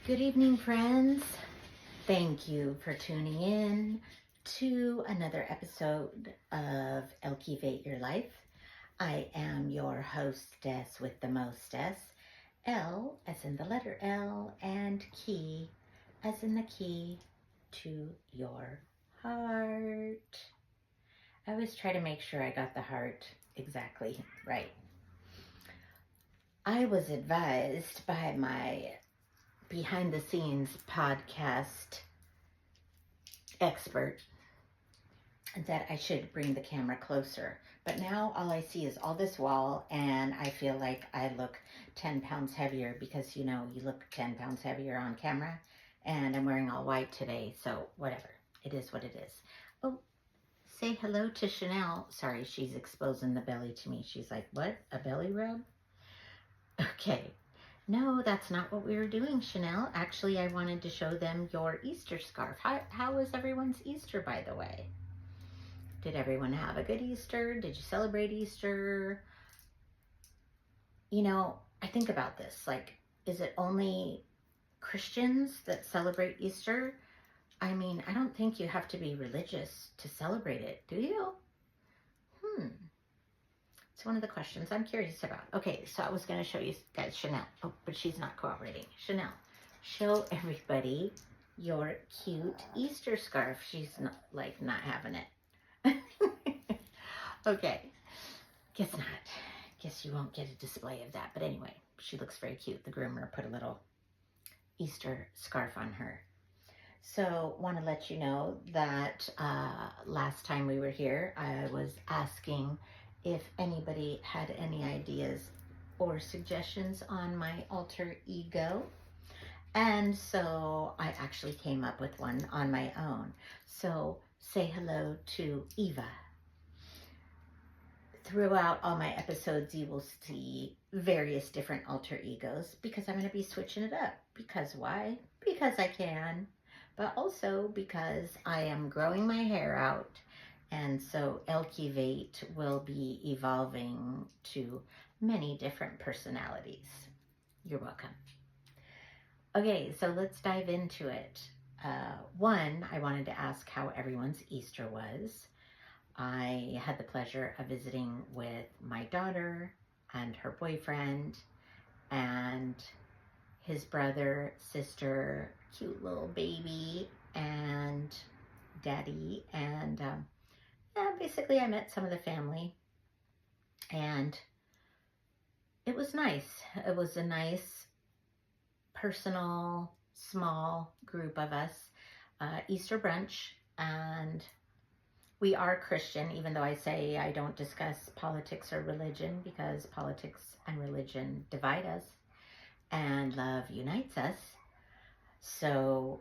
Good evening, friends. Thank you for tuning in to another episode of Elkivate Your Life. I am your hostess with the mostess, L as in the letter L, and key as in the key to your heart. I always try to make sure I got the heart exactly right. I was advised by my behind the scenes podcast expert that I should bring the camera closer. But now all I see is all this wall, and I feel like I look 10 pounds heavier because you look 10 pounds heavier on camera, and I'm wearing all white today, so whatever. It is what it is. Oh, say hello to Chanel. Sorry, she's exposing the belly to me. She's like, what? A belly rub? Okay. No, that's not what we were doing, Chanel. Actually, I wanted to show them your Easter scarf. How was everyone's Easter, by the way? Did everyone have a good Easter? Did you celebrate Easter? I think about this. Like, is it only Christians that celebrate Easter? I mean, I don't think you have to be religious to celebrate it, do you? It's one of the questions I'm curious about. Okay, so I was going to show you guys Chanel. Oh, but she's not cooperating. Chanel, show everybody your cute Easter scarf. She's not having it. Okay, guess not. Guess you won't get a display of that. But anyway, she looks very cute. The groomer put a little Easter scarf on her. So want to let you know that last time we were here, I was asking if anybody had any ideas or suggestions on my alter ego. And so I actually came up with one on my own. So say hello to Eva. Throughout all my episodes, you will see various different alter egos because I'm going to be switching it up. Because why? Because I can. But also because I am growing my hair out. And so Elkivate will be evolving to many different personalities. You're welcome. Okay, so let's dive into it. One, I wanted to ask how everyone's Easter was. I had the pleasure of visiting with my daughter and her boyfriend and his brother, sister, cute little baby, and daddy, and basically I met some of the family, and it was nice. It was a nice, personal, small group of us, Easter brunch, and we are Christian, even though I say I don't discuss politics or religion because politics and religion divide us and love unites us. So,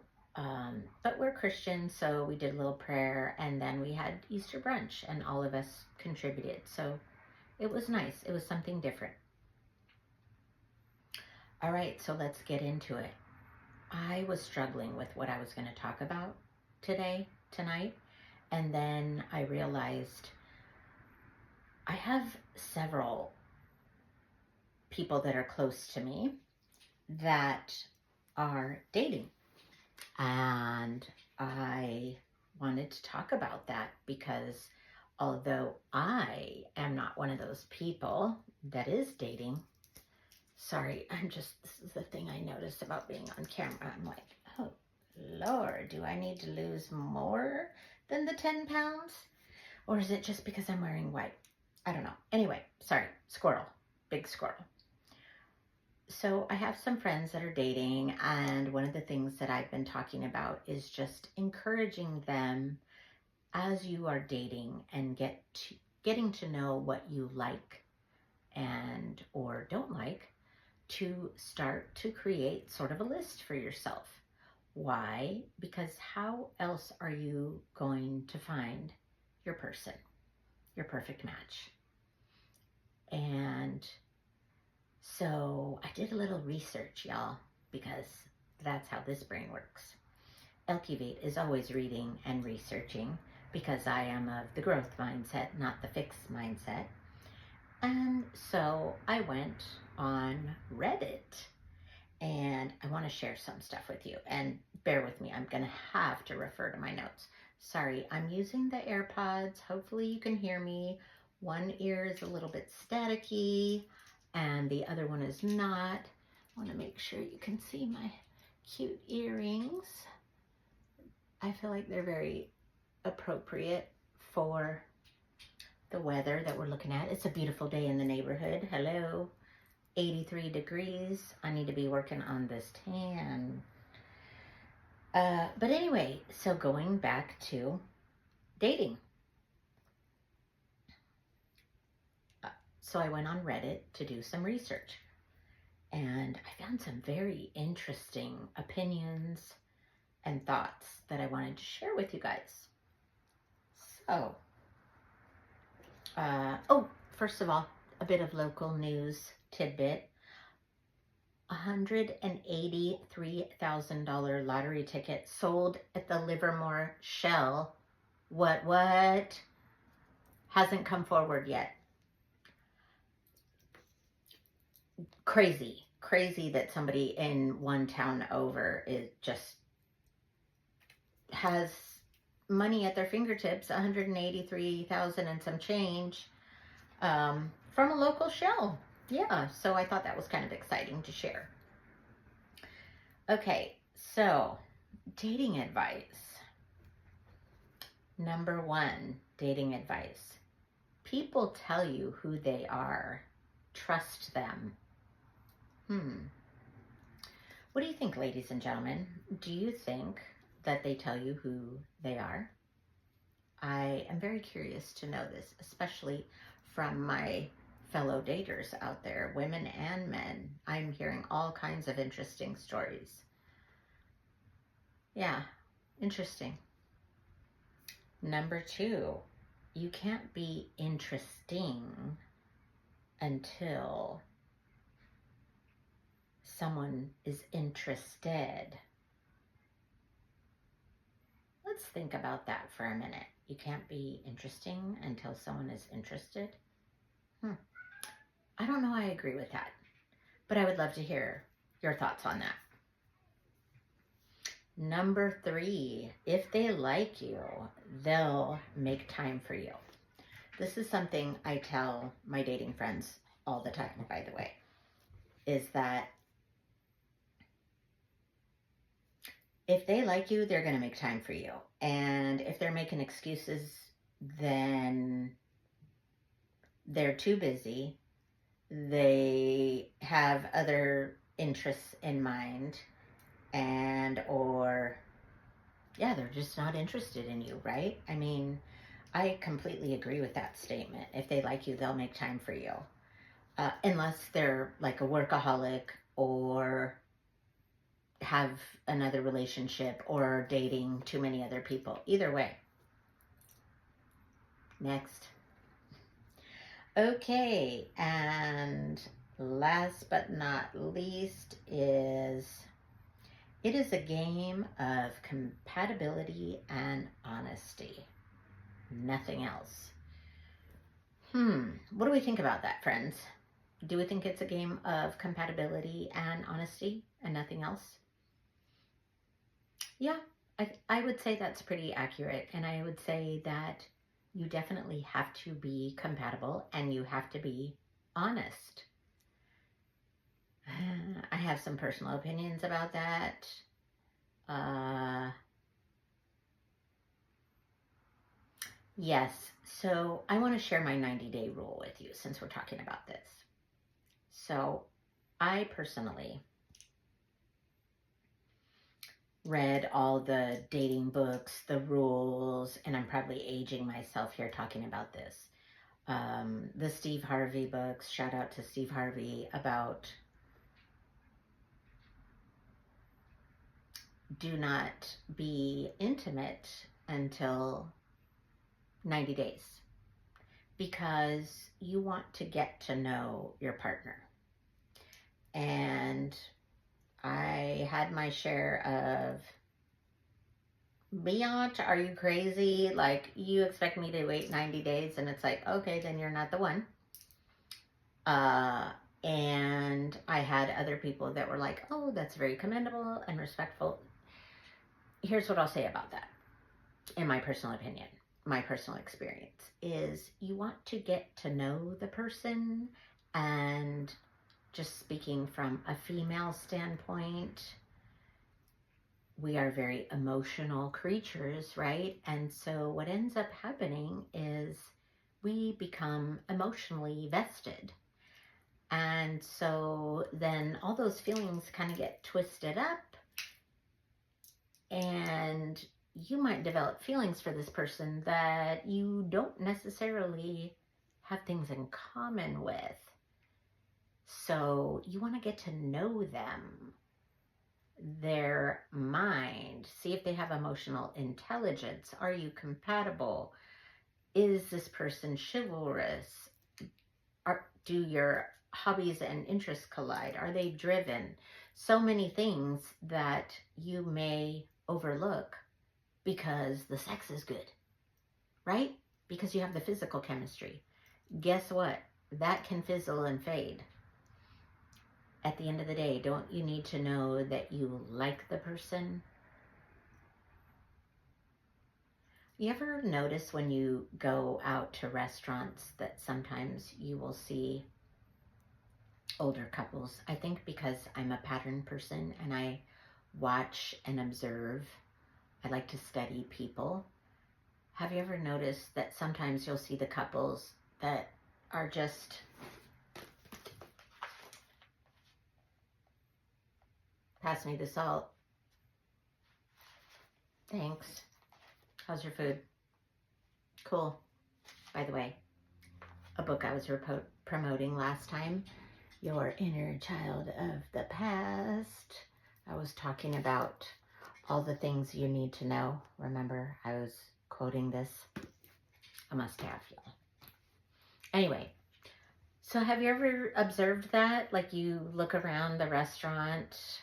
but we're Christian, so we did a little prayer, and then we had Easter brunch, and all of us contributed. So it was nice. It was something different. All right, so let's get into it. I was struggling with what I was going to talk about tonight, and then I realized I have several people that are close to me that are dating. And I wanted to talk about that because although I am not one of those people that is dating, sorry, this is the thing I noticed about being on camera. I'm like, oh, Lord, do I need to lose more than the 10 pounds? Or is it just because I'm wearing white? I don't know. Anyway, sorry, squirrel, big squirrel. So I have some friends that are dating, and one of the things that I've been talking about is just encouraging them as you are dating and getting to know what you like and or don't like, to start to create sort of a list for yourself. Why? Because how else are you going to find your person, your perfect match? And so I did a little research, y'all, because that's how this brain works. Elkivate is always reading and researching because I am of the growth mindset, not the fixed mindset. And so I went on Reddit and I want to share some stuff with you. And bear with me, I'm going to have to refer to my notes. Sorry, I'm using the AirPods. Hopefully you can hear me. One ear is a little bit staticky and the other one is not. I want to make sure you can see my cute earrings. I feel like they're very appropriate for the weather that we're looking at. It's a beautiful day in the neighborhood. Hello. 83 degrees. I need to be working on this tan. But anyway, so going back to dating. So I went on Reddit to do some research. And I found some very interesting opinions and thoughts that I wanted to share with you guys. So, first of all, a bit of local news tidbit. $183,000 lottery ticket sold at the Livermore Shell. What? Hasn't come forward yet. Crazy that somebody in one town over is just has money at their fingertips, 183,000 and some change, from a local Shell. Yeah, so I thought that was kind of exciting to share. Okay, so dating advice. Number 1, dating advice. People tell you who they are. Trust them. What do you think, ladies and gentlemen? Do you think that they tell you who they are? I am very curious to know this, especially from my fellow daters out there, women and men. I'm hearing all kinds of interesting stories. Yeah, interesting. Number 2, you can't be interesting until someone is interested. Let's think about that for a minute. You can't be interesting until someone is interested. I don't know I agree with that, but I would love to hear your thoughts on that. Number 3, if they like you, they'll make time for you. This is something I tell my dating friends all the time, by the way, is that if they like you, they're going to make time for you. And if they're making excuses, then they're too busy. They have other interests in mind, or they're just not interested in you, right? I mean, I completely agree with that statement. If they like you, they'll make time for you. Unless they're like a workaholic or have another relationship or dating too many other people. Either way. Next. Okay, and last but not least is, it is a game of compatibility and honesty. Nothing else. What do we think about that, friends? Do we think it's a game of compatibility and honesty and nothing else? Yeah, I would say that's pretty accurate. And I would say that you definitely have to be compatible and you have to be honest. I have some personal opinions about that. Yes, so I want to share my 90-day rule with you since we're talking about this. So I personally read all the dating books, the rules, and I'm probably aging myself here talking about this. The Steve Harvey books, shout out to Steve Harvey, about do not be intimate until 90 days because you want to get to know your partner. And I had my share of, Beyond, are you crazy? Like, you expect me to wait 90 days? And it's like, okay, then you're not the one. And I had other people that were like, oh, that's very commendable and respectful. Here's what I'll say about that, in my personal opinion. My personal experience is you want to get to know the person, and just speaking from a female standpoint, we are very emotional creatures, right? And so what ends up happening is we become emotionally vested. And so then all those feelings kind of get twisted up, and you might develop feelings for this person that you don't necessarily have things in common with. So you want to get to know them, their mind, see if they have emotional intelligence. Are you compatible? Is this person chivalrous? Do your hobbies and interests collide? Are they driven? So many things that you may overlook because the sex is good, right? Because you have the physical chemistry. Guess what? That can fizzle and fade. At the end of the day, don't you need to know that you like the person? You ever notice when you go out to restaurants that sometimes you will see older couples? I think because I'm a pattern person and I watch and observe, I like to study people. Have you ever noticed that sometimes you'll see the couples that are just pass me the salt. Thanks. How's your food? Cool. By the way, a book I was promoting last time, Your Inner Child of the Past. I was talking about all the things you need to know. Remember, I was quoting this. A must-have, y'all. Anyway, so have you ever observed that? Like you look around the restaurant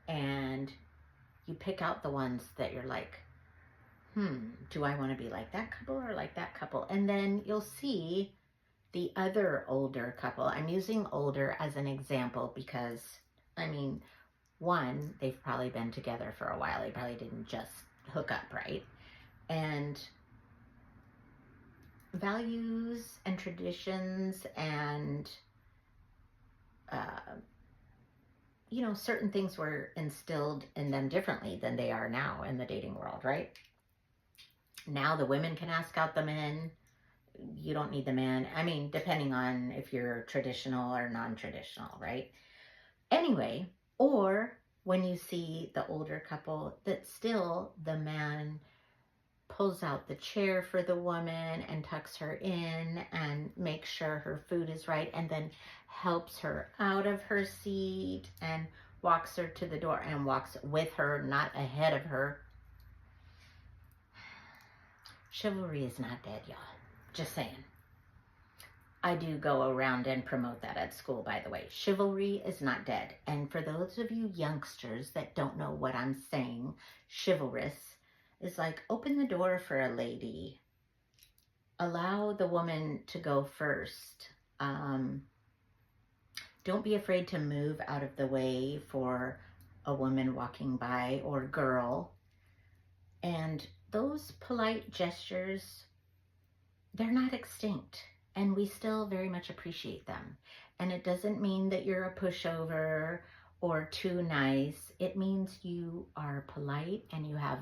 and you pick out the ones that you're like, do I want to be like that couple or like that couple? And then you'll see the other older couple. I'm using older as an example because, I mean, one, they've probably been together for a while. They probably didn't just hook up, right? And values and traditions and, certain things were instilled in them differently than they are now in the dating world, right? Now the women can ask out the men. You don't need the man. I mean, depending on if you're traditional or non-traditional, right? Anyway, or when you see the older couple that still the man pulls out the chair for the woman and tucks her in and makes sure her food is right and then helps her out of her seat and walks her to the door and walks with her, not ahead of her. Chivalry is not dead, y'all. Just saying. I do go around and promote that at school, by the way. Chivalry is not dead. And for those of you youngsters that don't know what I'm saying, chivalrous is like open the door for a lady. Allow the woman to go first. Don't be afraid to move out of the way for a woman walking by or girl. And those polite gestures, they're not extinct. And we still very much appreciate them. And it doesn't mean that you're a pushover or too nice. It means you are polite and you have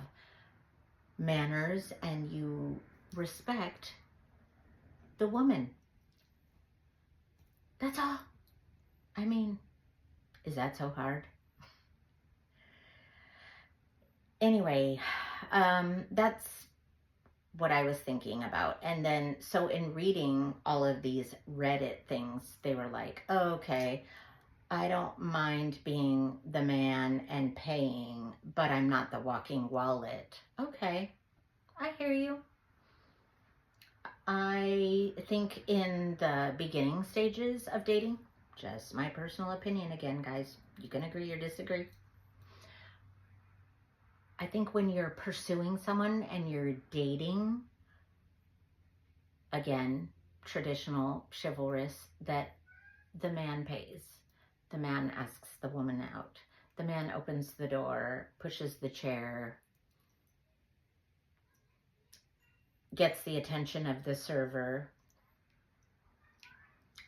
manners and you respect the woman. That's all. I mean, is that so hard? Anyway, that's what I was thinking about. And then, so in reading all of these Reddit things, they were like, oh, okay, I don't mind being the man and paying, but I'm not the walking wallet. Okay, I hear you. I think in the beginning stages of dating, just my personal opinion again, guys, you can agree or disagree. I think when you're pursuing someone and you're dating, again, traditional, chivalrous, that the man pays. The man asks the woman out. The man opens the door, pushes the chair, gets the attention of the server,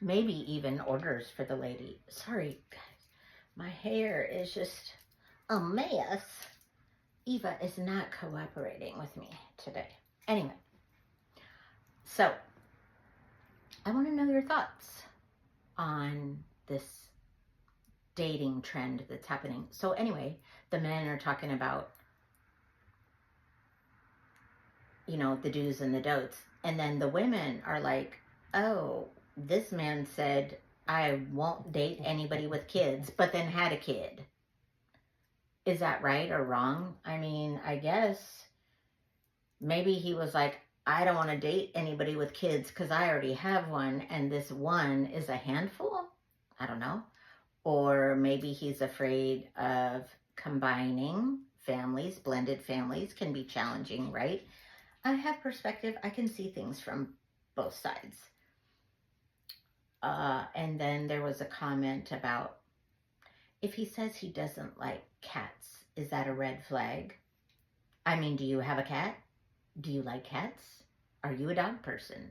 maybe even orders for the lady. Sorry, guys, my hair is just a mess. Eva is not cooperating with me today. Anyway, so I want to know your thoughts on this dating trend that's happening. So anyway, the men are talking about, you know, the do's and the don'ts. And then the women are like, oh, this man said, I won't date anybody with kids, but then had a kid. Is that right or wrong? I mean, I guess maybe he was like, I don't want to date anybody with kids because I already have one, and this one is a handful. I don't know. Or maybe he's afraid of combining families. Blended families can be challenging, right? I have perspective. I can see things from both sides. And then there was a comment about, if he says he doesn't like cats, is that a red flag? I mean, do you have a cat? Do you like cats? Are you a dog person?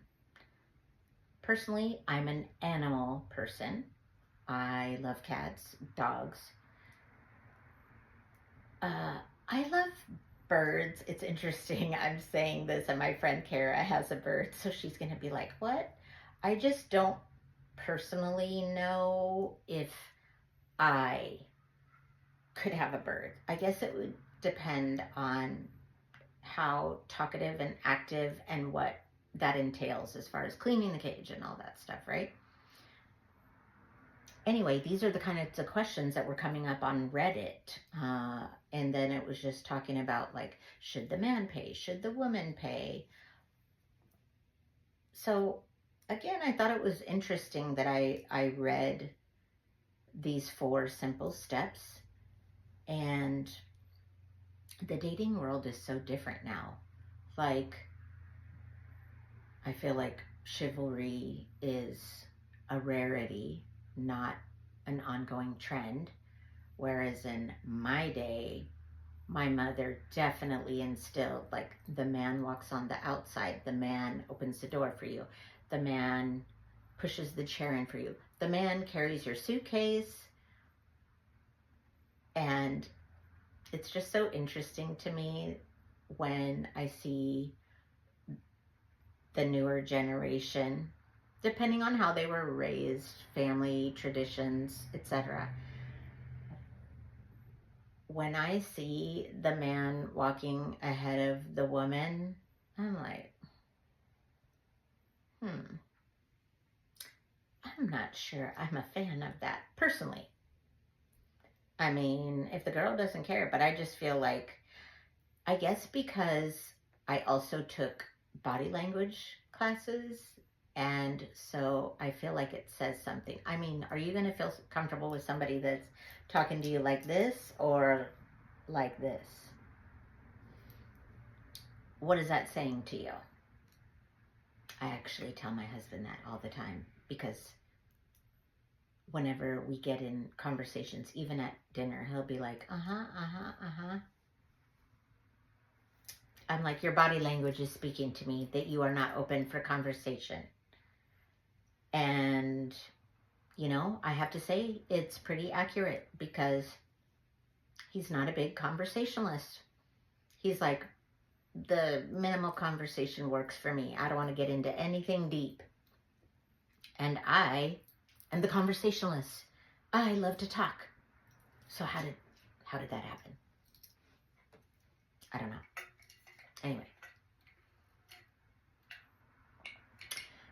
Personally, I'm an animal person. I love cats, dogs. I love birds. It's interesting. I'm saying this, and my friend Kara has a bird, so she's going to be like, what? I just don't personally know if I could have a bird. I guess it would depend on how talkative and active and what that entails as far as cleaning the cage and all that stuff, right? Anyway, these are the kinds of questions that were coming up on Reddit. And then it was just talking about, like, should the man pay? Should the woman pay? So, again, I thought it was interesting that I read these 4 simple steps. And the dating world is so different now. Like, I feel like chivalry is a rarity, not an ongoing trend. Whereas in my day, my mother definitely instilled, like, the man walks on the outside, the man opens the door for you, the man pushes the chair in for you, the man carries your suitcase. And it's just so interesting to me when I see the newer generation, depending on how they were raised, family, traditions, etc. When I see the man walking ahead of the woman, I'm like, I'm not sure I'm a fan of that, personally. I mean, if the girl doesn't care, but I just feel like, I guess because I also took body language classes, and so I feel like it says something. I mean, are you going to feel comfortable with somebody that's talking to you like this or like this? What is that saying to you? I actually tell my husband that all the time, because whenever we get in conversations, even at dinner, he'll be like, I'm like, your body language is speaking to me that you are not open for conversation. And, you know, I have to say it's pretty accurate, because he's not a big conversationalist. He's like, the minimal conversation works for me. I don't want to get into anything deep. And I am the conversationalist. I love to talk. So how did that happen? I don't know. Anyway.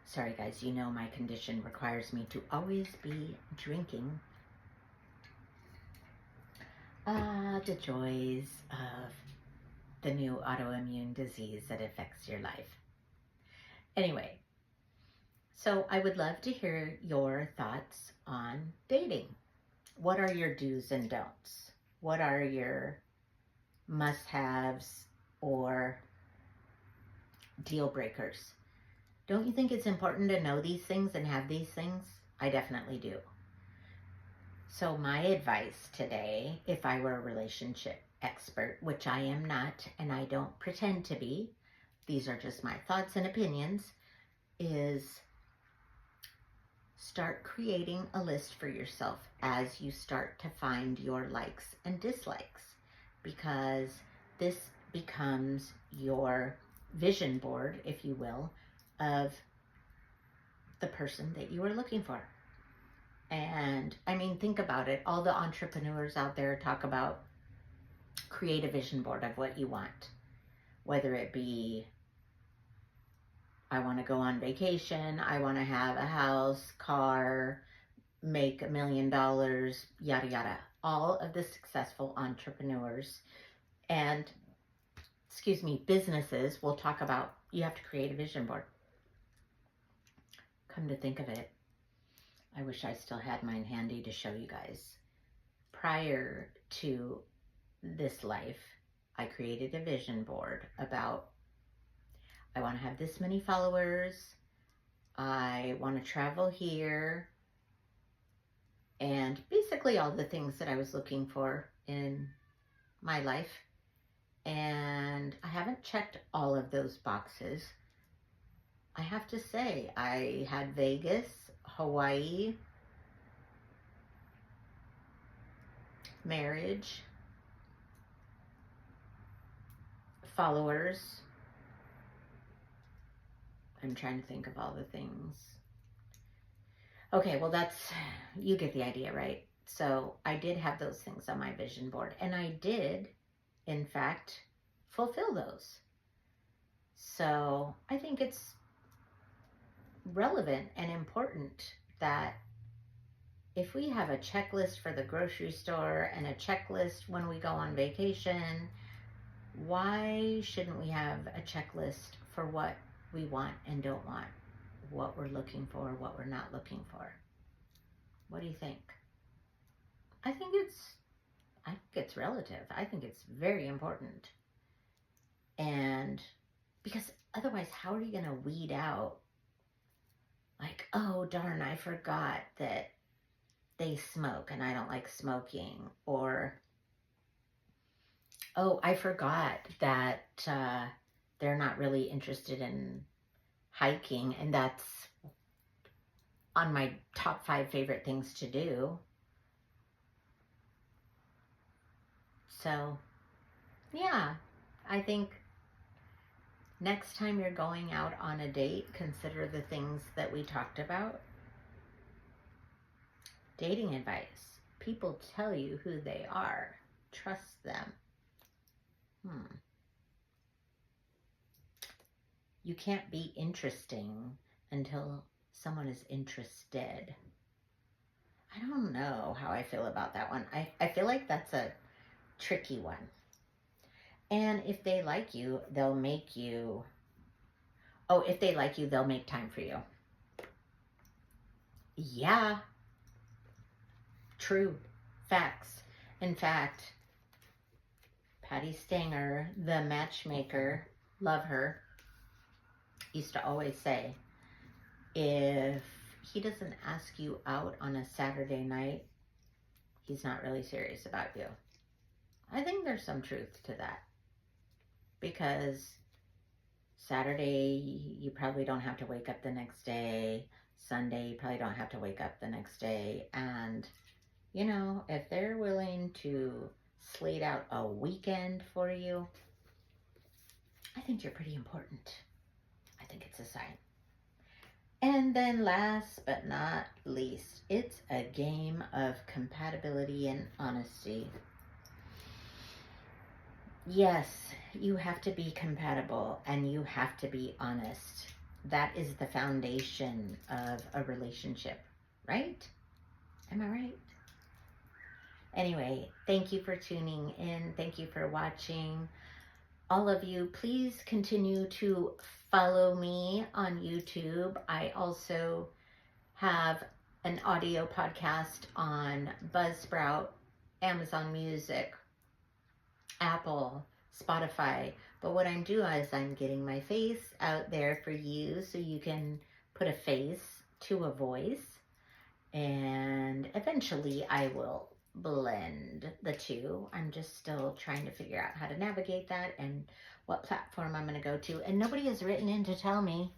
Sorry guys, you know my condition requires me to always be drinking. The joys of the new autoimmune disease that affects your life. Anyway, so I would love to hear your thoughts on dating. What are your do's and don'ts? What are your must-haves or deal breakers? Don't you think it's important to know these things and have these things? I definitely do. So my advice today, if I were a relationship expert, which I am not, and I don't pretend to be, these are just my thoughts and opinions, is start creating a list for yourself as you start to find your likes and dislikes, because this becomes your vision board, if you will, of the person that you are looking for. And I mean, think about it. All the entrepreneurs out there talk about create a vision board of what you want, whether it be I want to go on vacation, I want to have a house, car, make $1 million, yada, yada. All of the successful entrepreneurs and, businesses will talk about you have to create a vision board. Come to think of it, I wish I still had mine handy to show you guys. Prior to this life, I created a vision board about I want to have this many followers, I want to travel here, and basically all the things that I was looking for in my life. And I haven't checked all of those boxes. I have to say, I had Vegas, Hawaii, marriage, followers. I'm trying to think of all the things. Okay, well, you get the idea, right? So I did have those things on my vision board, and I did, in fact, fulfill those. So I think it's relevant and important that if we have a checklist for the grocery store and a checklist when we go on vacation, why shouldn't we have a checklist for what we want and don't want, what we're looking for, what we're not looking for? What do you think? I think it's relative. I think it's very important. And because otherwise, how are you going to weed out, like, oh, darn, I forgot that they smoke and I don't like smoking, or, oh, I forgot that they're not really interested in hiking, and that's on my top 5 favorite things to do. So, yeah, I think next time you're going out on a date, consider the things that we talked about. Dating advice. People tell you who they are. Trust them. You can't be interesting until someone is interested. I don't know how I feel about that one. I feel like that's a tricky one. And if they like you, they'll make you... Oh, if they like you, they'll make time for you. Yeah. True. Facts. In fact, Patty Stanger, the matchmaker, love her, used to always say, if he doesn't ask you out on a Saturday night, he's not really serious about you. I think there's some truth to that, because Saturday, you probably don't have to wake up the next day. Sunday, you probably don't have to wake up the next day. And, if they're willing to slate out a weekend for you, I think you're pretty important. I think it's a sign. And then last but not least, it's a game of compatibility and honesty. Yes, you have to be compatible and you have to be honest. That is the foundation of a relationship, right? Am I right? Anyway, thank you for tuning in. Thank you for watching. All of you, please continue to follow me on YouTube. I also have an audio podcast on Buzzsprout, Amazon Music, Apple, Spotify. But what I'm doing is I'm getting my face out there for you so you can put a face to a voice. And eventually I will blend the two. I'm just still trying to figure out how to navigate that and what platform I'm going to go to. And nobody has written in to tell me,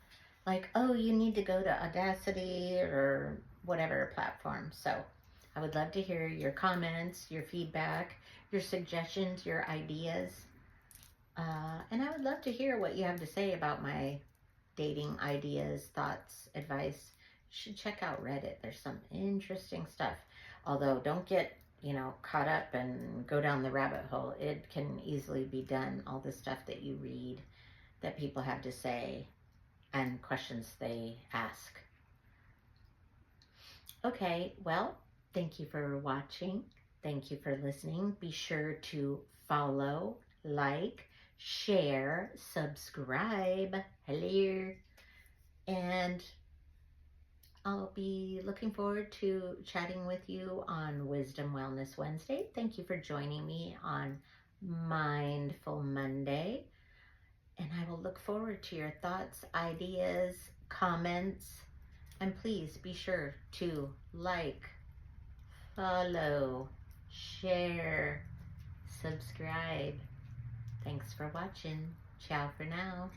like, oh, you need to go to Audacity or whatever platform. So I would love to hear your comments, your feedback, your suggestions, your ideas. And I would love to hear what you have to say about my dating ideas, thoughts, advice. You should check out Reddit. There's some interesting stuff. Although, don't get, caught up and go down the rabbit hole. It can easily be done. All the stuff that you read, that people have to say, and questions they ask. Okay, well, thank you for watching. Thank you for listening. Be sure to follow, like, share, subscribe. Hello. And I'll be looking forward to chatting with you on Wisdom Wellness Wednesday. Thank you for joining me on Mindful Monday. And I will look forward to your thoughts, ideas, comments. And please be sure to like, follow, share, subscribe. Thanks for watching. Ciao for now.